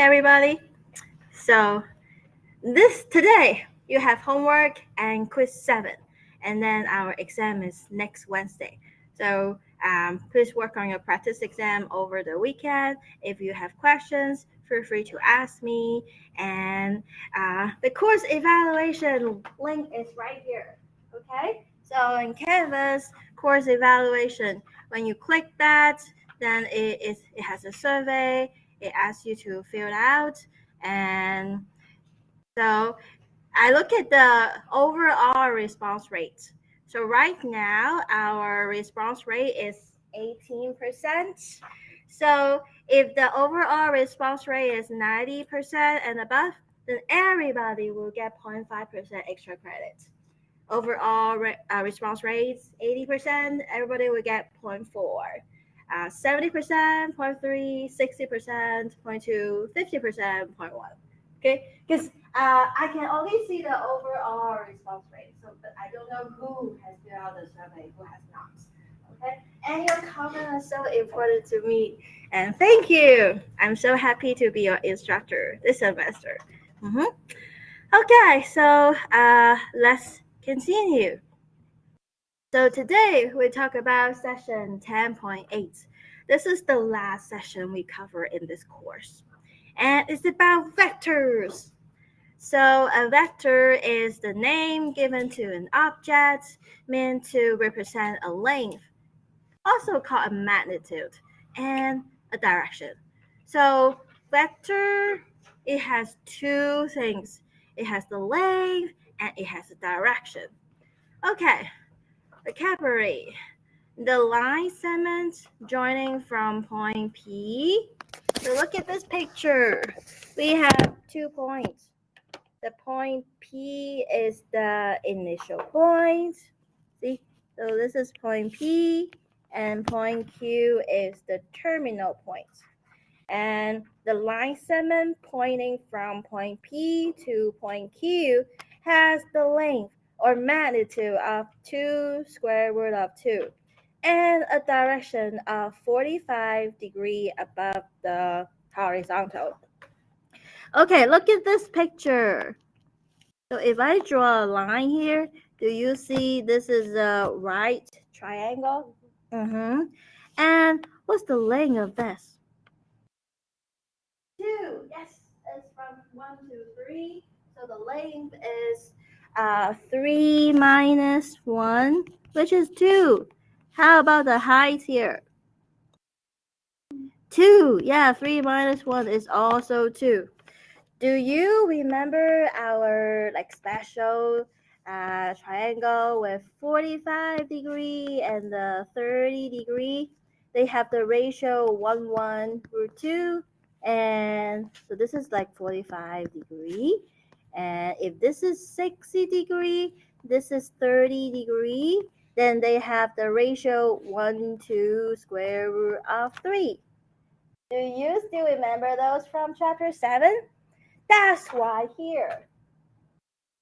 everybody. So today you have homework and quiz 7, and then our exam is next Wednesday. So please work on your practice exam over the weekend. If you have questions, feel free to ask me. And the course evaluation link is right here. Okay. So in Canvas course evaluation, when you click that, then it has a survey. It asks you to fill it out, and so I look at the overall response rate. So right now our response rate is 18%. So if the overall response rate is 90% and above, then everybody will get 0.5% extra credit. Overall response rates 80%, everybody will get 0.4. 70%, 0.3, 60%, 0.2, 50%, 0.1. Okay, because I can only see the overall response rate, but I don't know who has filled out the survey, who has not. Okay, and your comment is so important to me, and thank you. I'm so happy to be your instructor this semester. Okay, so let's continue. So today we talk about session 10.8. This is the last session we cover in this course, and it's about vectors. So a vector is the name given to an object meant to represent a length, also called a magnitude, and a direction. So vector, it has two things. It has the length and it has a direction. Okay, vocabulary. The line segment joining from point P. So look at this picture. We have 2 points. The point P is the initial point. See? So this is point P, and point Q is the terminal point. And the line segment pointing from point P to point Q has the length or magnitude of 2 square root of 2 and a direction of 45 degrees above the horizontal. Okay, look at this picture. So if I draw a line here, do you see this is a right triangle? And what's the length of this? 2. Yes, it's from 1 to 3. So the length is 3 minus 1, which is 2. How about the height here? 2. Yeah, 3 minus 1 is also 2. Do you remember our special triangle with 45 degree and the 30 degree? They have the ratio 1 root 2, and so this is 45 degree. And if this is 60 degree, this is 30 degree, then they have the ratio 1 to square root of 3. Do you still remember those from chapter 7? That's why here.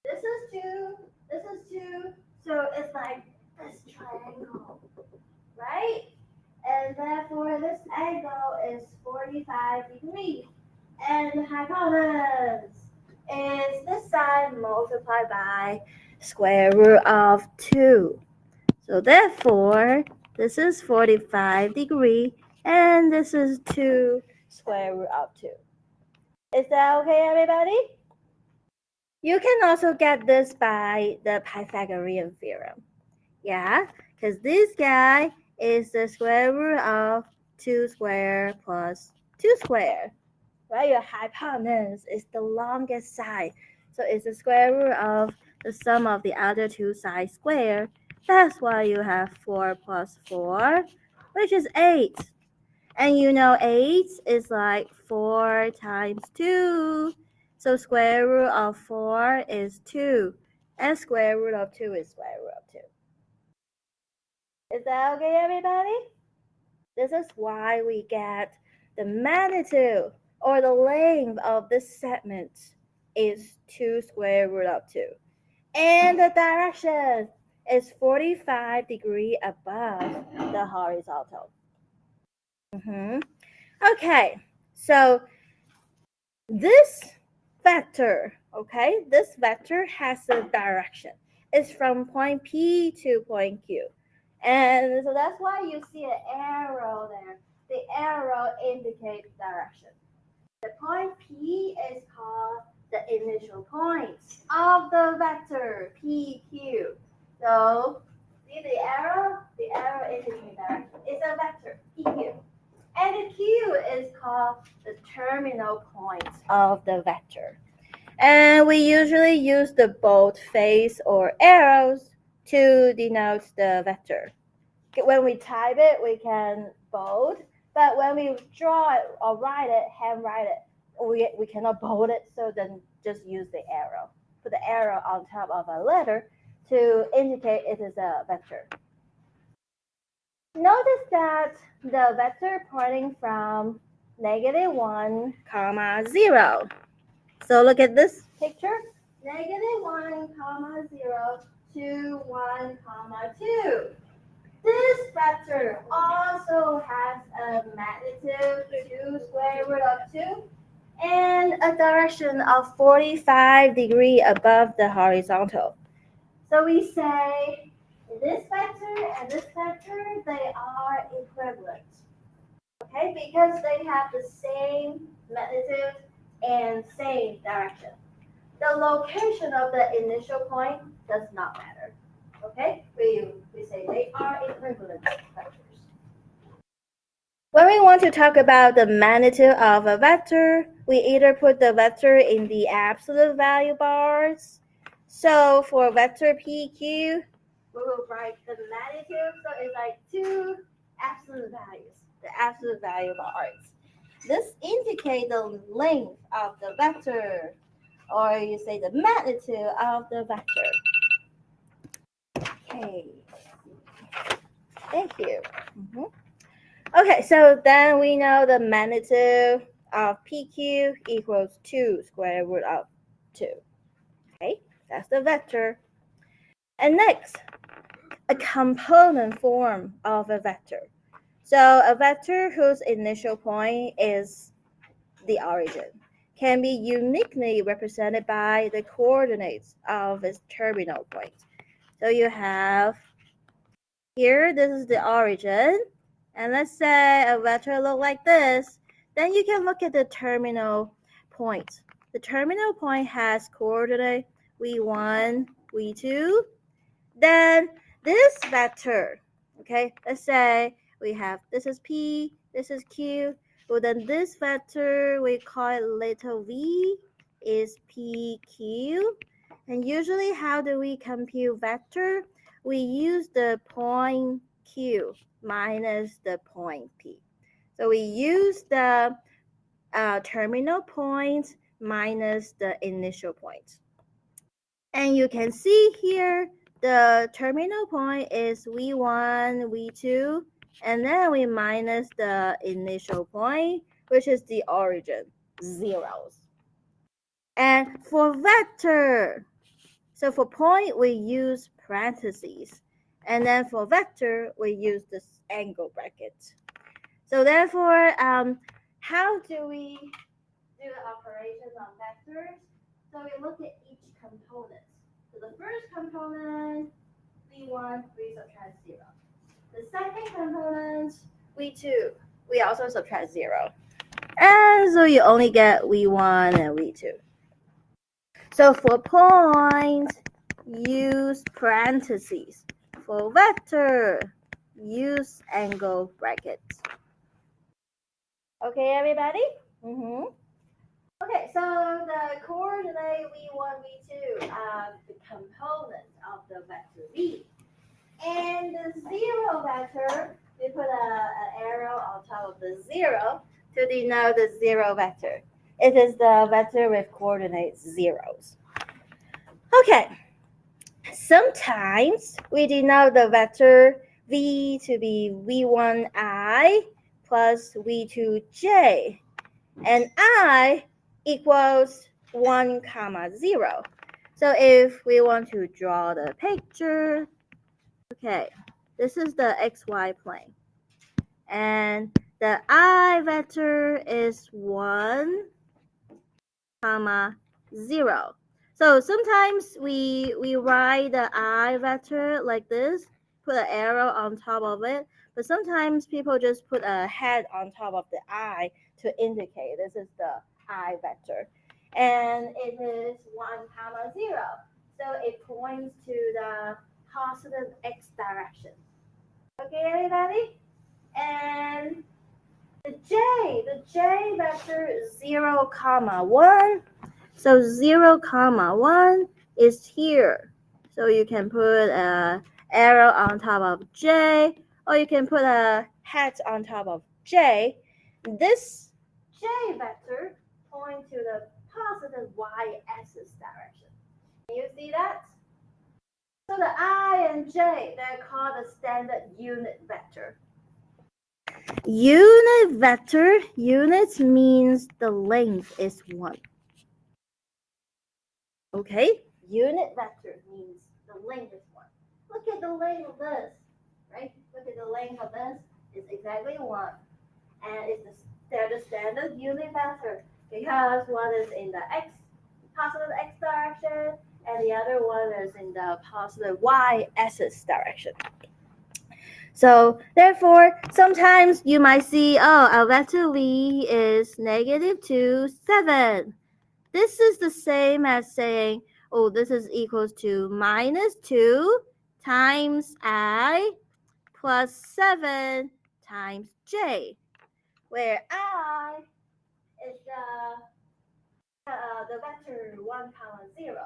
This is 2, this is 2, so it's like this triangle, right? And therefore this angle is 45 degrees. And the hypotenuse is this side multiplied by square root of 2. So therefore, this is 45 degrees, and this is 2 square root of 2. Is that okay, everybody? You can also get this by the Pythagorean theorem. Yeah, because this guy is the square root of 2 squared plus 2 squared. Right? Your hypotenuse is the longest side. So it's the square root of the sum of the other two sides squared. That's why you have 4 plus 4, which is 8. And 8 is 4 times 2. So square root of 4 is 2. And square root of 2 is square root of 2. Is that okay, everybody? This is why we get the magnitude or the length of this segment is 2 square root of 2. And the direction is 45 degrees above the horizontal. Okay, so This vector, okay, this vector has a direction. It's from point P to point Q. And so that's why you see an arrow there. The arrow indicates direction. The point P is called the initial point of the vector PQ. So see the arrow? The arrow indicates direction. It's a vector PQ. And the Q is called the terminal point of the vector. And we usually use the bold face or arrows to denote the vector. When we type it, we can bold, but when we draw it or write it, handwrite it, we cannot bold it, so then just use the arrow. Put the arrow on top of a letter to indicate it is a vector. Notice that the vector pointing from -1, 0. So look at this picture. -1, 0 to 1, 2. This vector also has a magnitude 2 square root of 2 and a direction of 45 degrees above the horizontal. So we say this vector and this vector, they are equivalent. Okay, because they have the same magnitude and same direction. The location of the initial point does not matter. Okay, we say they are equivalent vectors. When we want to talk about the magnitude of a vector, we either put the vector in the absolute value bars. So for vector PQ, we will write the magnitude. So it's like two absolute values, the absolute value bars. This indicates the length of the vector, or you say the magnitude of the vector. Okay, thank you. Okay, so then we know the magnitude of PQ equals 2 square root of 2. Okay, that's the vector. And next, a component form of a vector. So a vector whose initial point is the origin can be uniquely represented by the coordinates of its terminal point. So you have here, this is the origin. And let's say a vector look like this. Then you can look at the terminal point. The terminal point has coordinate v1, v2. Then this vector, okay, let's say we have this is P, this is Q. Well, then this vector, we call it little v, is PQ. And usually, how do we compute vector? We use the point Q minus the point P. So we use the terminal point minus the initial point. And you can see here, the terminal point is V1, V2, and then we minus the initial point, which is the origin, zeros. And for vector, so for point, we use parentheses. And then for vector, we use this angle bracket. So therefore, how do we do the operations on vectors? So we look at each component. So the first component, V1, we subtract 0. The second component, V2, we also subtract 0. And so you only get V1 and V2. So for point, use parentheses. For vector, use angle brackets. Okay, everybody? Okay, so the coordinate v1, v2 are the components of the vector v. And the 0 vector, we put an arrow on top of the 0 to denote the 0 vector. It is the vector with coordinates zeros. Okay, sometimes we denote the vector v to be v1i plus v2j, and I equals 1, 0. So if we want to draw the picture, okay, this is the xy plane. And the I vector is 1, comma 0. So sometimes we write the I vector like this, put an arrow on top of it, but sometimes people just put a head on top of the I to indicate this is the I vector. And it is 1 comma 0. So it points to the positive x direction. Okay, everybody? And the J vector is 0 comma 1. So 0 comma 1 is here. So you can put a arrow on top of J, or you can put a hat on top of J. This J vector points to the positive y-axis direction. Can you see that? So the I and J, they're called the standard unit vector. Unit vector, units means the length is 1. Okay? Unit vector means the length is 1. Look at the length of this, right? Look at the length of this. It's exactly 1. And they're the standard unit vector because one is in the positive x direction and the other one is in the positive y-axis direction. So therefore, sometimes you might see, our vector v is -2, 7. This is the same as saying, this is equals to -2 times I plus 7 times j, where I is the vector 1 comma 0.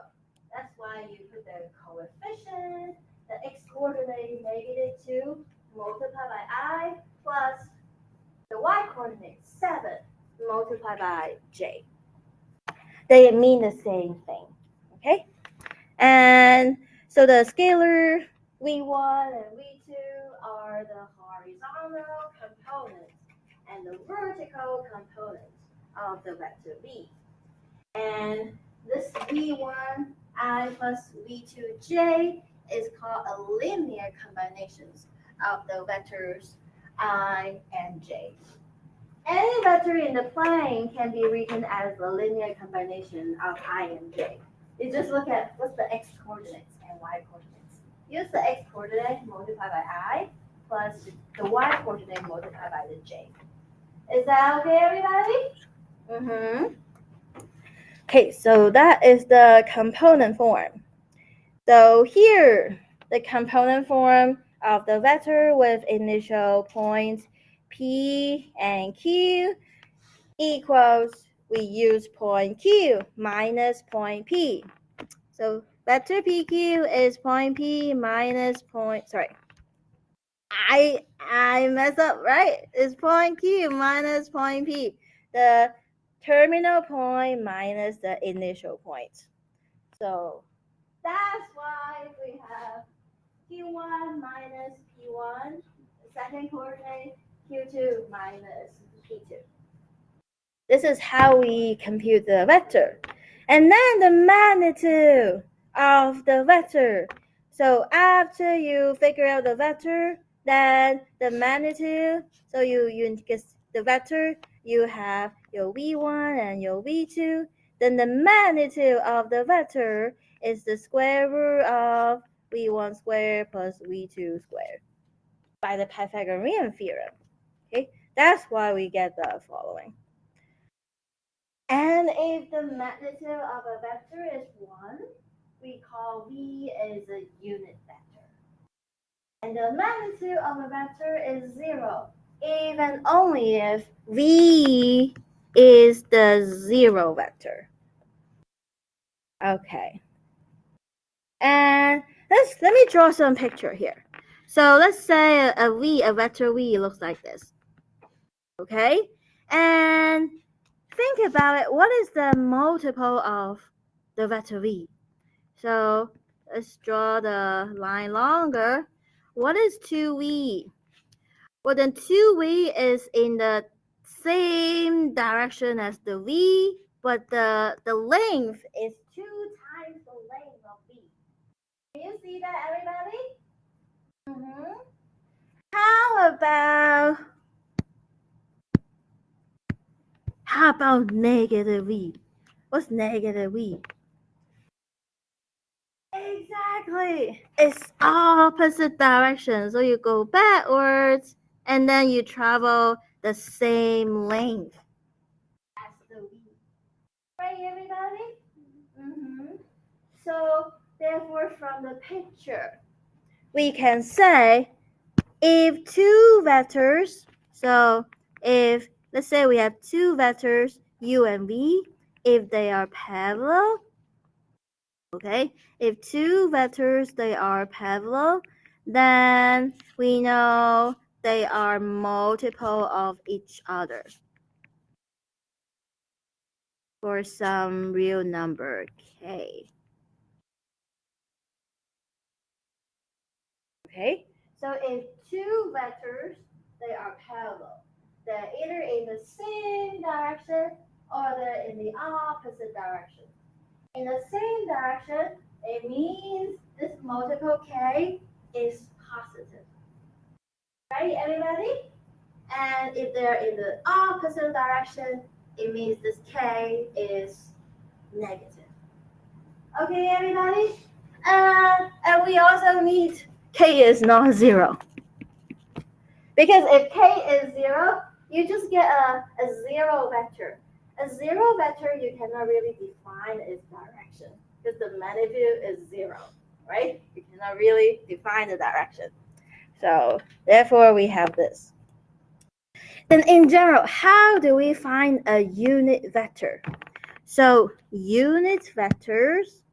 That's why you put the coefficient, the x-coordinate -2 multiplied by I plus the y-coordinate 7 multiplied by j. They mean the same thing, okay? And so the scalar v1 and v2 are the horizontal components and the vertical components of the vector v. And this v1 I plus v2 j is called a linear combination of the vectors I and j. Any vector in the plane can be written as a linear combination of I and j. You just look at what's the x coordinates and y coordinates. Use the x coordinate multiplied by I plus the y coordinate multiplied by the j. Is that okay, everybody? Okay, so that is the component form. So here, the component form of the vector with initial points P and Q equals, we use point Q minus point P. So vector PQ is point P minus point, I messed up, right? It's point Q minus point P. The terminal point minus the initial point. So that's why we have Q1 minus P1, the second coordinate, Q2 minus P2. This is how we compute the vector. And then the magnitude of the vector. So after you figure out the vector, then the magnitude, so you get the vector, you have your v1 and your v2. Then the magnitude of the vector is the square root of v1 squared plus v2 squared by the Pythagorean theorem. Okay, that's why we get the following. And if the magnitude of a vector is 1, we call v as a unit vector. And the magnitude of a vector is 0, even only if v is the 0 vector. Okay. And let me draw some picture here. So let's say a vector v looks like this. Okay? And think about it. What is the multiple of the vector v? So let's draw the line longer. What is 2v? Well, then 2v is in the same direction as the v, but the length is 2 times the length of v. Can you see that, everybody? How about negative v? What's negative v? Exactly. It's opposite direction. So you go backwards and then you travel the same length as the v. Right, everybody? Mm-hmm. So therefore, from the picture, we can say if two vectors, so if let's say we have two vectors u and v, if they are parallel, okay, if two vectors they are parallel, then we know they are multiple of each other for some real number k. Okay, so if two vectors they are parallel, they're either in the same direction or they're in the opposite direction. In the same direction, it means this multiple k is positive. Right, everybody? And if they're in the opposite direction, it means this k is negative. Okay, everybody? And we also need k is non-zero. Because if k is 0, you just get a zero vector. A zero vector, you cannot really define its direction because the magnitude is 0, right? You cannot really define the direction. So therefore, we have this. Then in general, how do we find a unit vector? So unit vectors,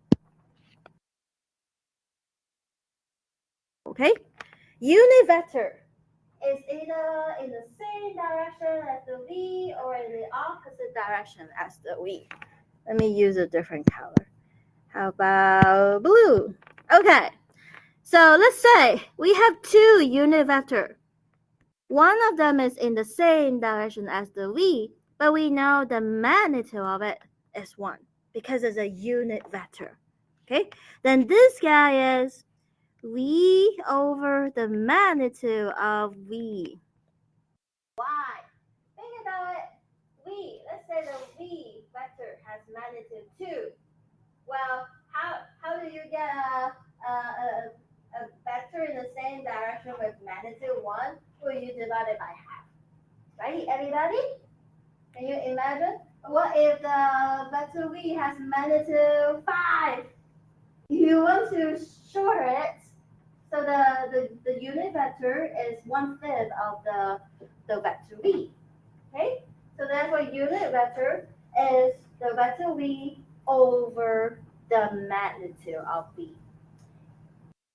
okay? Unit vector is either in the same direction as the v or in the opposite direction as the v. Let me use a different color. How about blue? Okay, so let's say we have two unit vectors. One of them is in the same direction as the v, but we know the magnitude of it is 1 because it's a unit vector. Okay, then this guy is v over the magnitude of v. Why? Think about it. V, let's say the v vector has magnitude 2. Well, how do you get a vector in the same direction with magnitude 1? Well, you divide it by half. Right, everybody? Can you imagine? What if the vector v has magnitude 5? You want to shorten it, so the unit vector is 1/5 of the vector v. Okay? So therefore, unit vector is the vector v over the magnitude of v.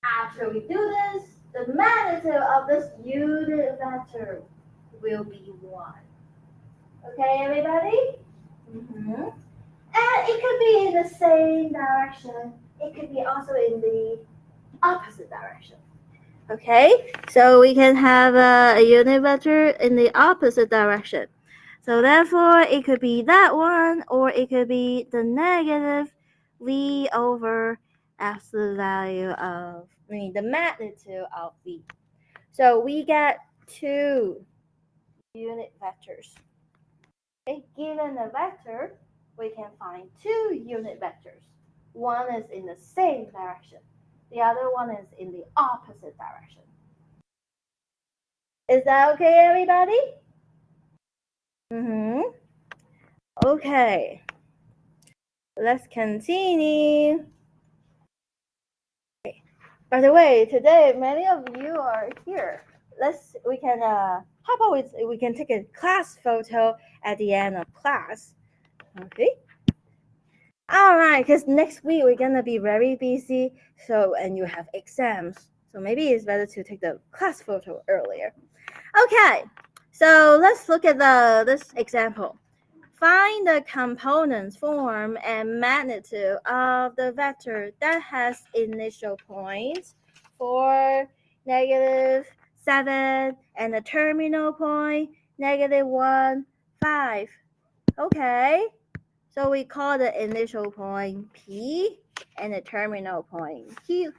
After we do this, the magnitude of this unit vector will be 1. Okay, everybody? Mm-hmm. And it could be in the same direction. It could be also in the opposite direction. Okay, so we can have a unit vector in the opposite direction. So therefore, it could be that one, or it could be the negative v over absolute value of, the magnitude of v. So we get two unit vectors. Okay, given a vector, we can find two unit vectors. One is in the same direction. The other one is in the opposite direction. Is that okay, everybody? Mm-hmm. Okay. Let's continue. Okay. By the way, today many of you are here. How about we can take a class photo at the end of class. Okay. All right, because next week we're gonna be very busy. And you have exams, so maybe it's better to take the class photo earlier. Okay, so let's look at this example. Find the components, form, and magnitude of the vector that has initial points 4, -7, and a terminal point -1, 5. Okay, so we call the initial point P and the terminal point Q.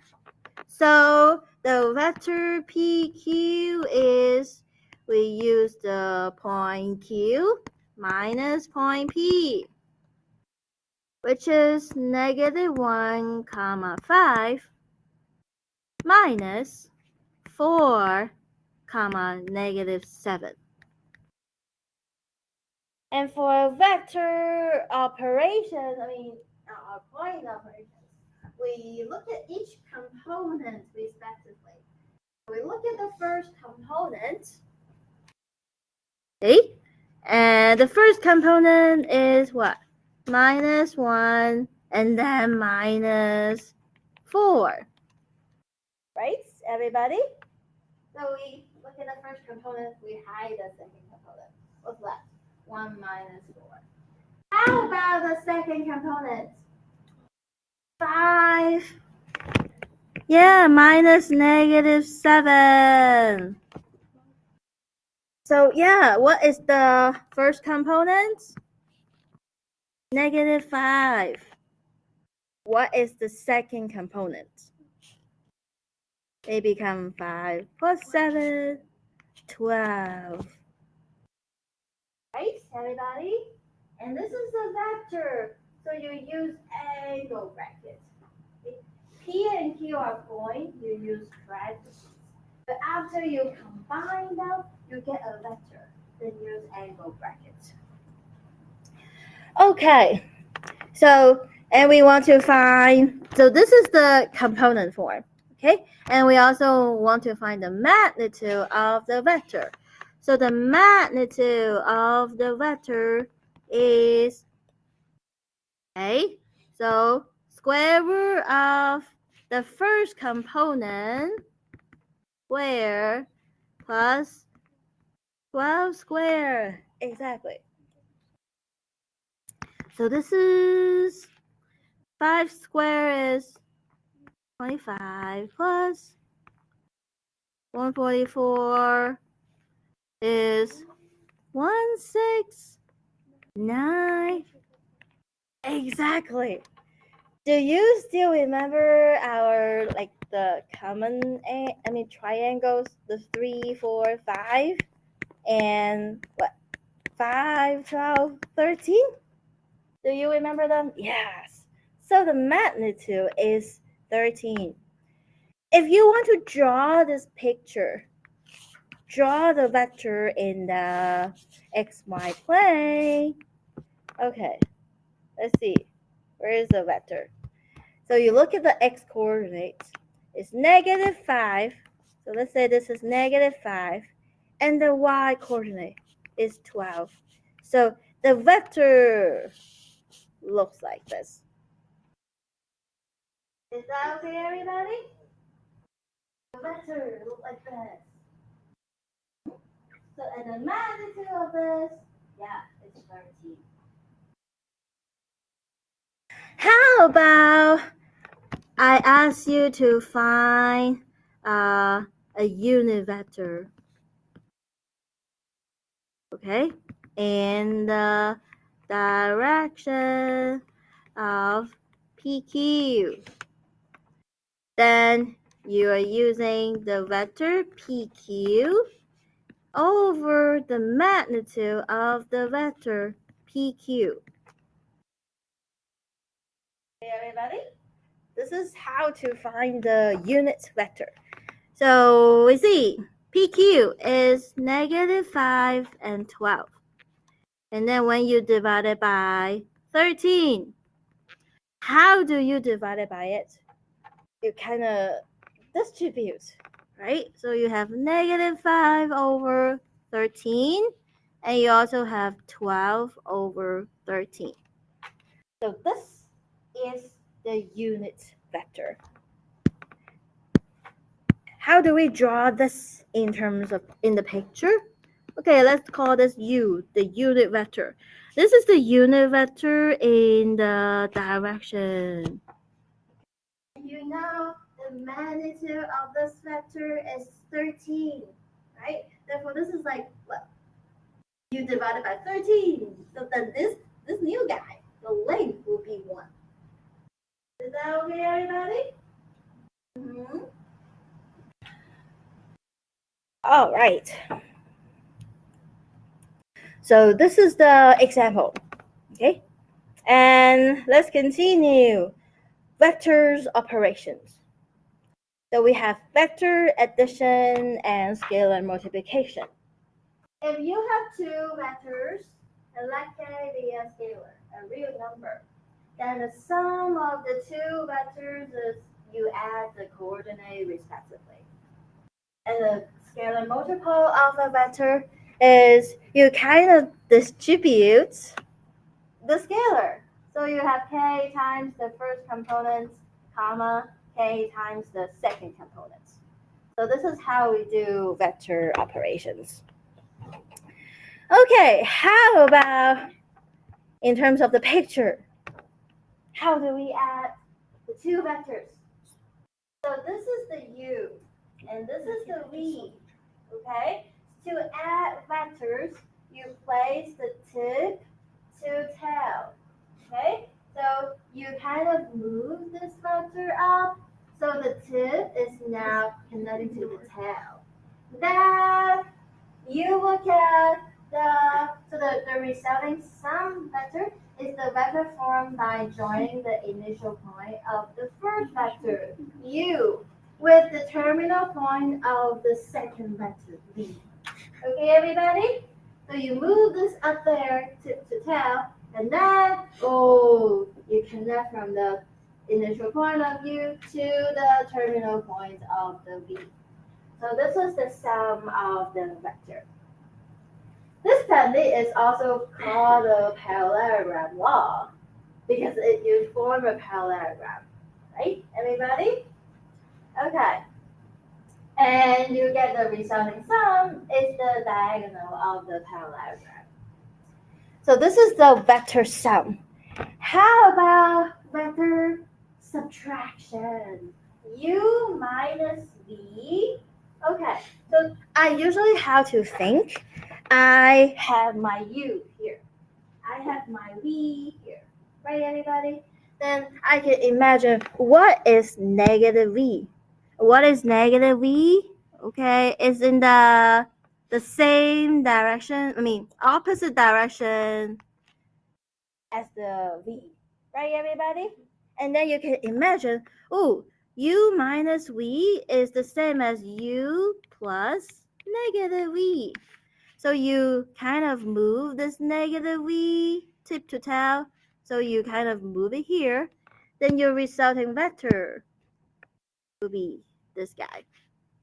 So the vector PQ is, we use the point Q minus point P. which is -1, 5 minus 4, -7. And for vector operations, point operations, we look at each component respectively. We look at the first component. Okay? And the first component is what? -1 and then -4. Right, everybody? So we look at the first component, we hide the second component. What's left? 1 minus 4. How about the second component? 5. Yeah, minus -7. So yeah, what is the first component? -5. What is the second component? They become 5 plus 7, 12. Right, everybody? And this is the vector. So you use angle brackets. P and Q are points, you use parentheses. But after you combine them, you get a vector. Then use angle brackets. Okay, so, and we want to find, so this is the component form, okay? And we also want to find the magnitude of the vector. So the magnitude of the vector is, okay, so square root of the first component square plus 12 square. Exactly. So this is 5 square is 25 plus 144 is 169. Exactly. Do you still remember our the common triangles, the 3, 4, 5, and what 5, 12, 13? Do you remember them? Yes. So the magnitude is 13. If you want to draw this picture, draw the vector in the xy plane. Okay, let's see. Where is the vector? So you look at the x coordinates. It's -5. So let's say this is -5. And the y coordinate is 12. So the vector looks like this. Is that okay, everybody? The vector looks like this. So, and the magnitude of this, yeah, it's 13. How about I ask you to find a unit vector, okay, in the direction of PQ. Then you are using the vector PQ over the magnitude of the vector PQ. Okay, everybody? This is how to find the unit vector. So we see PQ is -5 and 12. And then when you divide it by 13, how do you divide it by it? You kind of distribute, right? So you have -5 over 13, and you also have 12 over 13. So this is the unit vector. How do we draw this in terms of in the picture? Okay, let's call this U, the unit vector. This is the unit vector in the direction. You know the magnitude of this vector is 13, right? Therefore, this is like what? You divided by 13. So then this new guy, the length will be 1. Is that okay, everybody? Mm-hmm. All right. So this is the example, okay? And let's continue. Vectors operations. So we have vector addition and scalar multiplication. If you have two vectors, and let K be a scalar, a real number, then the sum of the two vectors is you add the coordinate respectively. And the scalar multiple of a vector is you kind of distribute the scalar. So you have K times the first component, comma, K times the second component. So this is how we do vector operations. Okay, how about in terms of the picture? How do we add the two vectors? So this is the U, and this is the V, okay? To add vectors, you place the tip to tail, okay? So you kind of move this vector up, so the tip is now connected to the tail. Then you look at the resulting sum vector is the vector formed by joining the initial point of the first vector, U, with the terminal point of the second vector, V. Okay, everybody? So you move this up there tip to tail, and then, you connect from the initial point of U to the terminal point of the V. So this is the sum of the vector. This technique is also called the parallelogram law because you form a parallelogram, right, everybody? Okay. And you get the resulting sum is the diagonal of the parallelogram. So this is the vector sum. How about vector subtraction? U minus V. Okay, so I usually have to think. I have my U here. I have my V here. Right, everybody? Then I can imagine what is negative V. What is negative V? Okay, it's in the same direction. Opposite direction as the V. Right, everybody? And then you can imagine, U minus V is the same as U plus negative V. So you kind of move this negative V tip to tail. So you kind of move it here. Then your resulting vector will be this guy.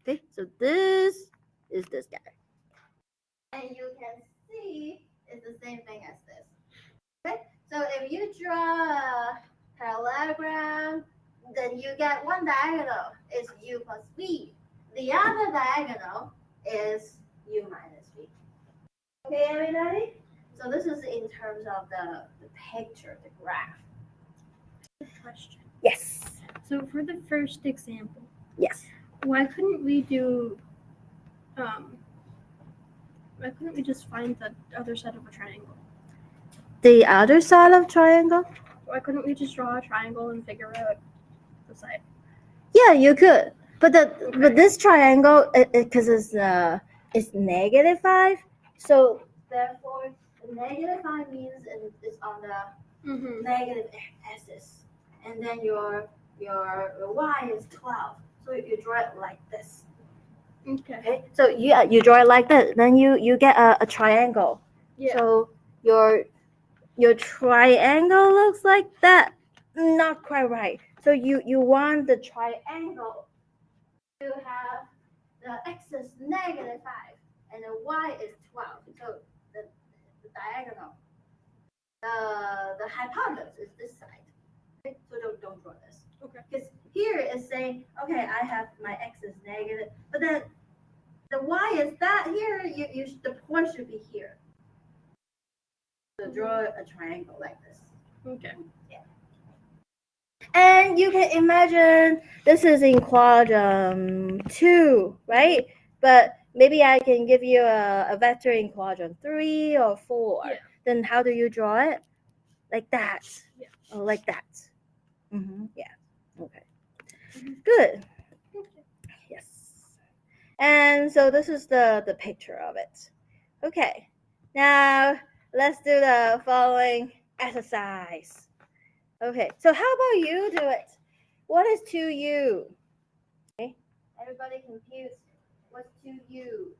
Okay, so this is this guy. And you can see it's the same thing as this. Okay, so if you draw a parallelogram, then you get one diagonal is U plus V. The other diagonal is U minus V. Okay, everybody? So this is in terms of the picture, the graph. Question. Yes. So for the first example, Yes. why couldn't we do why couldn't we just find the other side of a triangle? The other side of triangle? Why couldn't we just draw a triangle and figure out the side? Yeah, you could. But this triangle, because it's negative 5, so therefore the negative 5 means it's on the negative axis, and then your y is 12. So you draw it like this. Okay. So you draw it like that. Then you get a triangle. Yeah. So your triangle looks like that. Not quite right. So you want the triangle to have the axis negative 5 and the y is 12. So the diagonal, the hypotenuse is this side. Okay? So don't draw this. Okay. Because here it's saying, okay, I have my x is negative, but then the y is that here. The point should be here. So draw a triangle like this. Okay. Yeah. And you can imagine this is in quadrant 2, right? But maybe I can give you a vector in quadrant 3 or 4. Yeah. Then how do you draw it? Like that. Yeah. Oh, like that. Yeah. Okay. Good. Okay. Yes. And so this is the picture of it. Okay. Now let's do the following exercise. Okay, so how about you do it? What is 2u? Okay, everybody confused. What's 2u?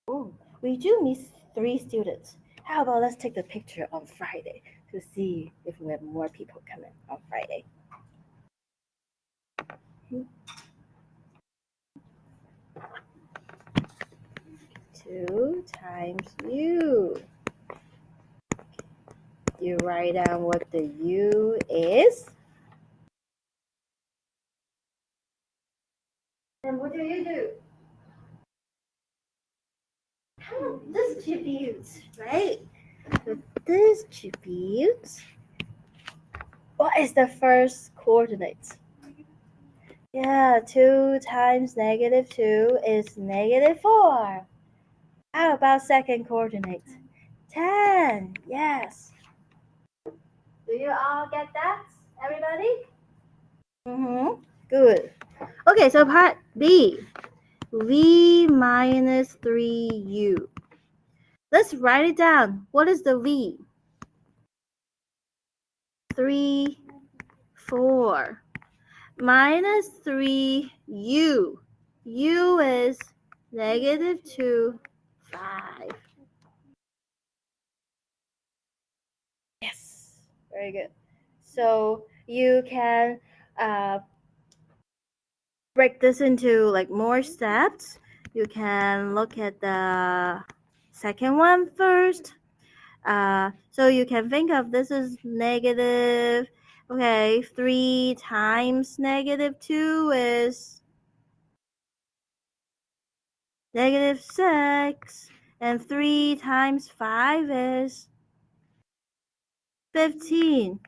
Oh, we do need 3 students. How about let's take the picture on Friday to see if we have more people coming on Friday. 2 times u. You write down what the u is. And what do? Distributes, right? So distributes. What is the first coordinate? Yeah, 2 times -2 is -4. How about second coordinate? 10. Yes. Do you all get that, everybody? Good. Okay, so part B. V minus 3u. Let's write it down. What is the V? 3, 4. Minus 3u. U is -2, 5. Yes. Very good. So you can break this into like more steps. You can look at the second one first. So you can think of this as negative. Okay, 3 times -2 is -6, and 3 times 5 is 15.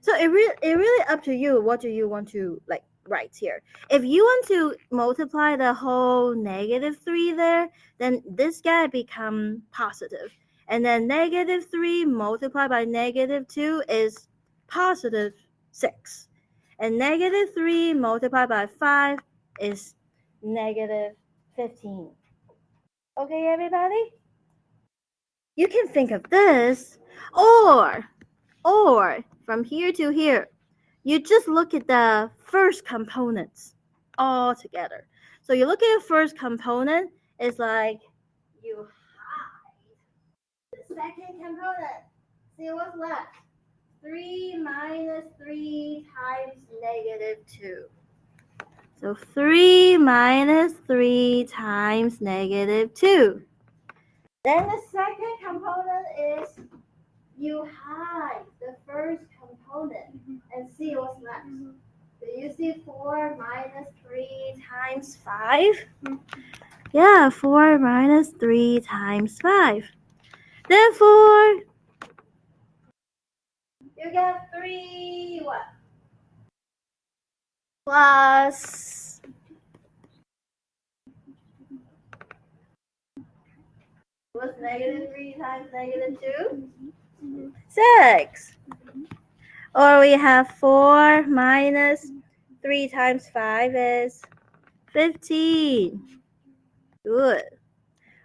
So it really up to you. What do you want to like write here? If you want to multiply the whole -3 there, then this guy become positive, and then -3 multiplied by -2 is positive 6, and -3 multiplied by 5 is -15. Okay, everybody. You can think of this, or from here to here. You just look at the first components all together. So you look at your first component, it's like you hide the second component. See what's left. 3 minus 3 times -2. So 3 minus 3 times -2. Then the second component is you hide the first component and see what's left. Do you see 4 minus 3 times 5? Yeah, 4 minus 3 times 5. Therefore, you get 3 what? Plus what's -3 times -2? 6. Or we have 4 minus 3 times 5 is 15. Good.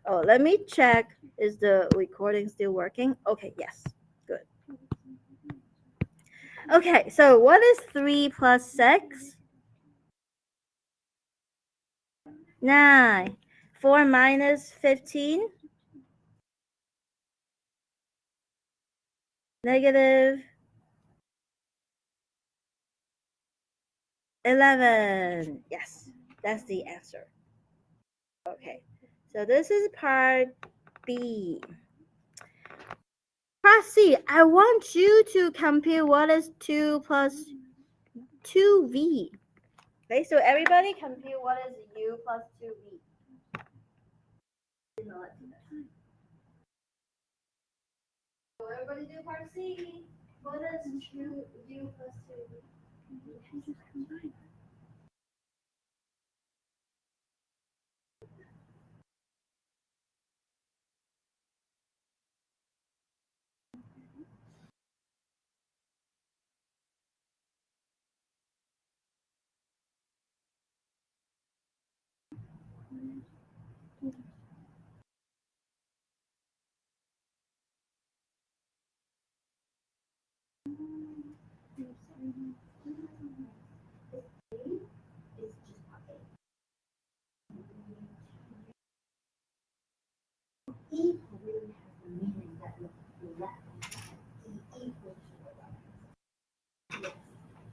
Oh, let me check. Is the recording still working? Okay, yes. Good. Okay, so what is 3 plus 6? 9. 4 minus 15? Negative 11. Yes, that's the answer. Okay, so this is part B. Part C, I want you to compute what is 2 plus 2v. Okay, so everybody compute what is u plus 2v. So everybody do part C. What is u plus 2v? E really has the meaning that you left. E equals to yes,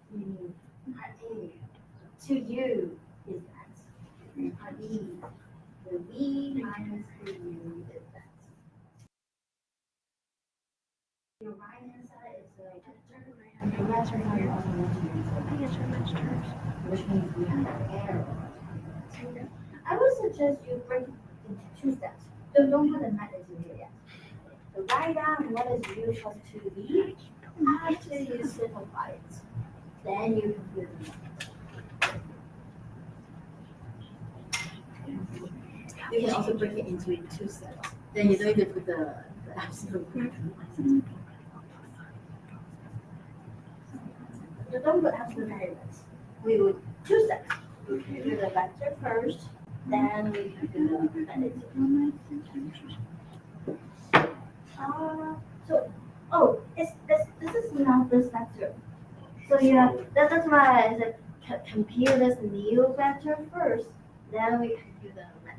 meaning part A to you is that. Part B, the V minus the U is that. Your right hand side is your left hand is which means we have an arrow. I would suggest you break it into 2 steps. So don't put a magnitude here yet. So write down what is u plus 2v after you simplify it. Then you can put it. You can also break it into 2 steps. Then you don't need to put the absolute. So don't put absolute variables. We would 2 steps. We can do the vector first, then we can do the magnitude. This is not this vector. So yeah, that's why I said compute this new vector first, then we can do the magnitude.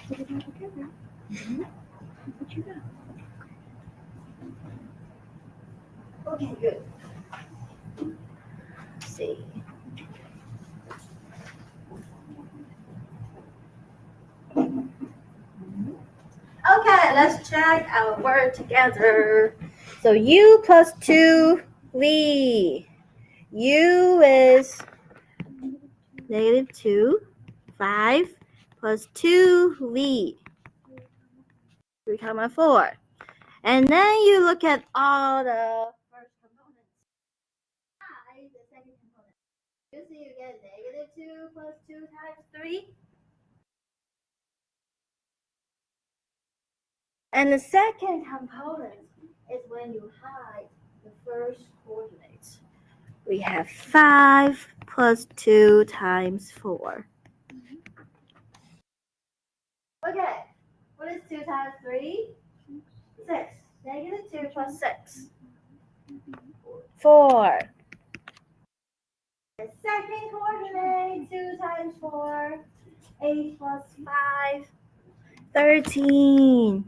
Put it all together. What you got? Okay, good. Let's see. Okay, let's check our word together. So u plus 2v. U is -2, 5 plus 2v, 3, 4. And then you look at all the first components. The second component. You see you get -2 plus 2 times 3. And the second component is when you hide the first coordinates. We have 5 plus 2 times 4. Okay, what is 2 times 3? 6. -2 plus 6. 4. The second coordinate, 2 times 4. 8 plus 5. 13.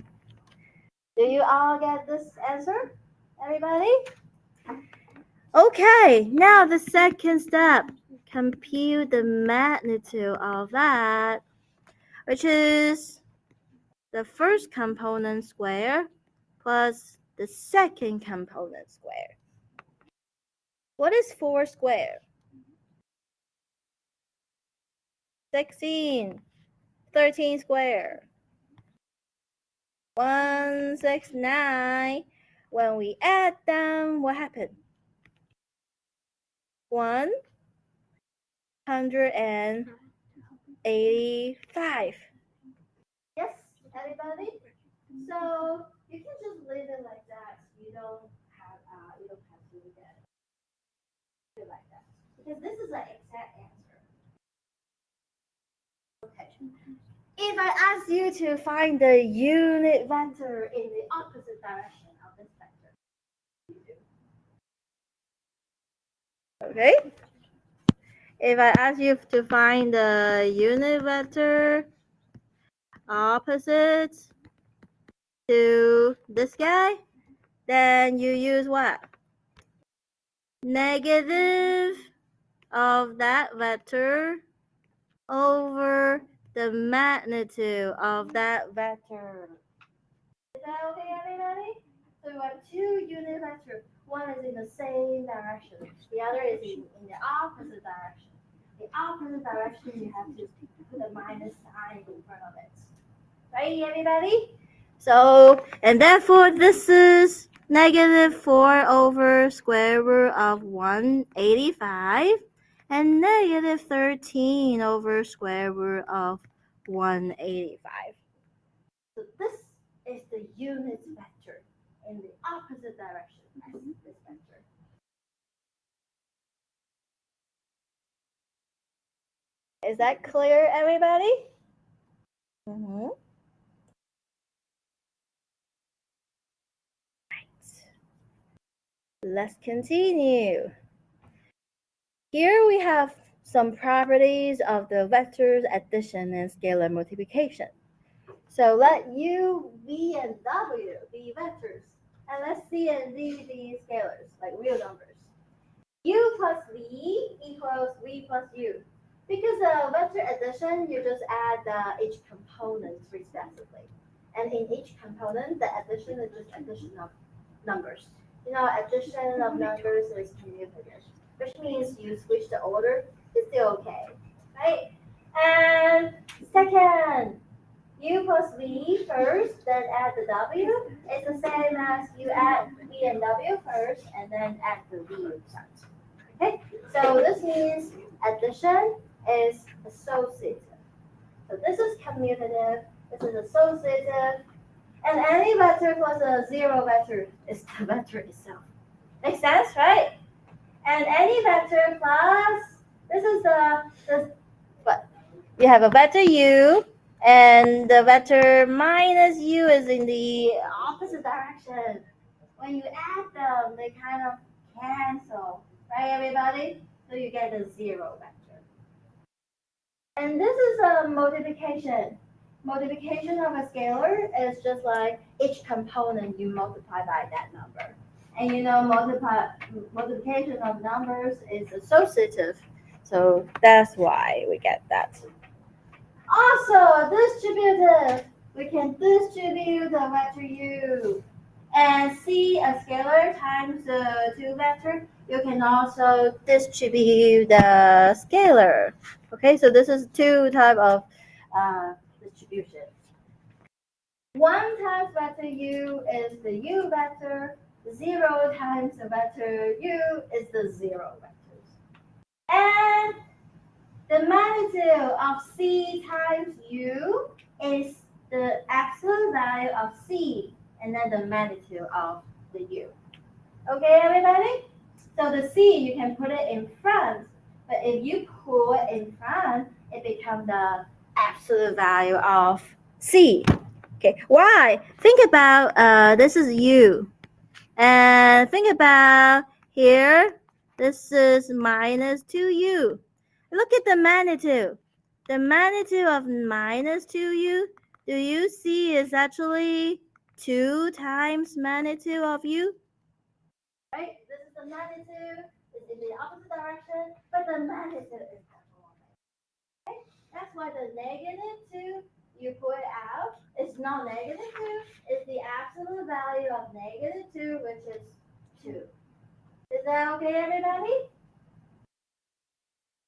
Do you all get this answer? Everybody? Okay, now the second step. Compute the magnitude of that, which is the first component square plus the second component square. What is 4 squared? 16. 13 squared. 169. When we add them, what happened? 185. Yes, everybody? So you can just leave it like that. You don't have to get it like that. Because this is an exact answer. Okay. If I ask you to find the unit vector in the opposite direction of this vector, okay? If I ask you to find the unit vector opposite to this guy, then you use what? Negative of that vector over the magnitude of that vector. Is that okay, everybody? So we have two unit vectors. One is in the same direction. The other is in the opposite direction. The opposite direction, you have to put a minus sign in front of it. Right, everybody? So, and therefore this is negative 4 over square root of 185 and negative 13 over square root of 185. So this is the unit vector in the opposite direction as this vector. Is that clear, everybody? Mm-hmm. Right. Let's continue. Here we have some properties of the vectors addition and scalar multiplication. So let U, V, and W be vectors, and let C and Z be scalars, like real numbers. U plus V equals V plus U. Because vector addition, you just add each component respectively. And in each component, the addition is just addition of numbers. Addition of numbers is commutative, which means you switch the order, it's still okay, right? And second, U plus V first, then add the W. It's the same as you add V and W first, and then add the V result. Okay, so this means addition is associative. So this is commutative, this is associative, and any vector plus a zero vector is the vector itself. Makes sense, right? And any vector plus, this is what? You have a vector u, and the vector minus u is in the opposite direction. When you add them, they kind of cancel, right, everybody? So you get a zero vector. And this is a multiplication. Multiplication of a scalar is just like each component you multiply by that number. And multiplication of numbers is associative. So that's why we get that. Also, distributive. We can distribute the vector u. And see a scalar times the two vector, you can also distribute the scalar. Okay, so this is two type of distribution. One times vector u is the u vector. Zero times the vector u is the zero vectors. And the magnitude of c times u is the absolute value of c, and then the magnitude of the u. Okay, everybody? So the c, you can put it in front, but if you put it in front, it becomes the absolute value of c. Okay, why? Think about this is u, and think about here, this is minus 2u. Look at the magnitude. The magnitude of minus 2u, do you see is actually 2 times magnitude of u? Right? This is the magnitude. It's in the opposite direction, but the magnitude is double. Okay? That's why the negative 2, you put it out. It's not negative 2. It's the absolute value of negative 2, which is 2. Is that okay, everybody?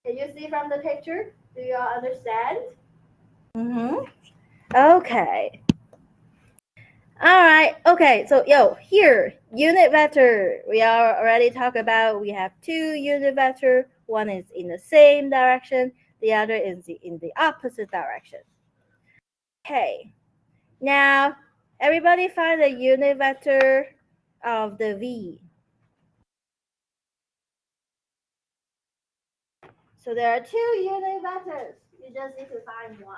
Can you see from the picture? Do you all understand? Mm-hmm. Okay. All right. Okay. So, here, unit vector. We are already talked about. We have two unit vector. One is in the same direction. The other is in the opposite direction. Okay. Now, everybody find the unit vector of the V. So there are two unit vectors. You just need to find one.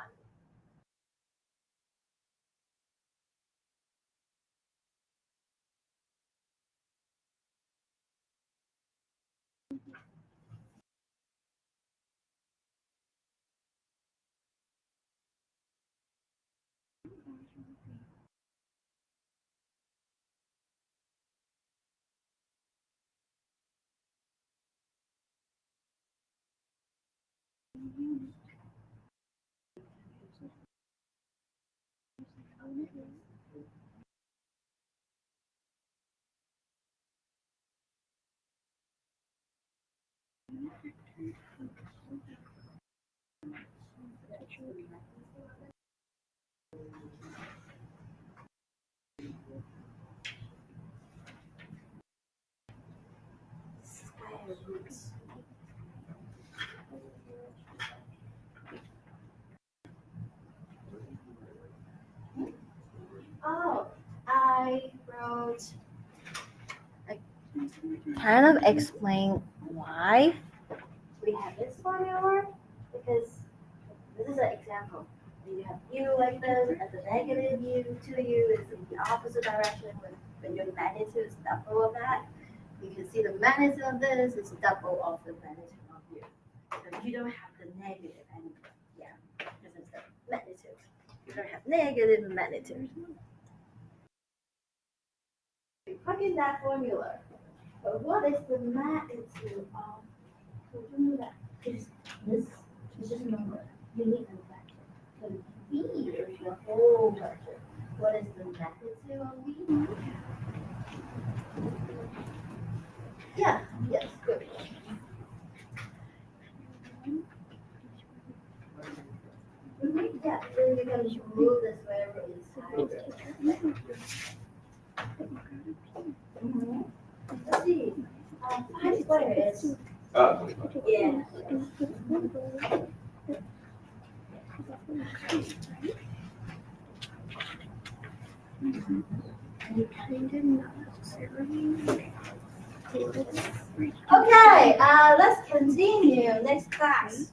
Square roots. Oh, I wrote kind of explain why we have this formula, because this is an example. You have u like this, and the negative u, 2u is in the opposite direction when your magnitude is double of that. You can see the magnitude of this is double of the magnitude of u. So you don't have the negative anymore. Yeah, this is the magnitude. You don't have negative magnitude. You plug in that formula. But what is the magnitude of that? It's just a number. You need a vector. So v is the whole vector. What is the magnitude of v? Yeah, yes, good. Yeah, then you can move this wherever inside. Let's see. 5 squared is. Yeah. Okay, let's continue next class.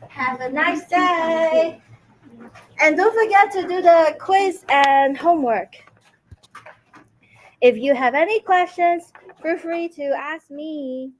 Have a nice day. And don't forget to do the quiz and homework. If you have any questions, feel free to ask me.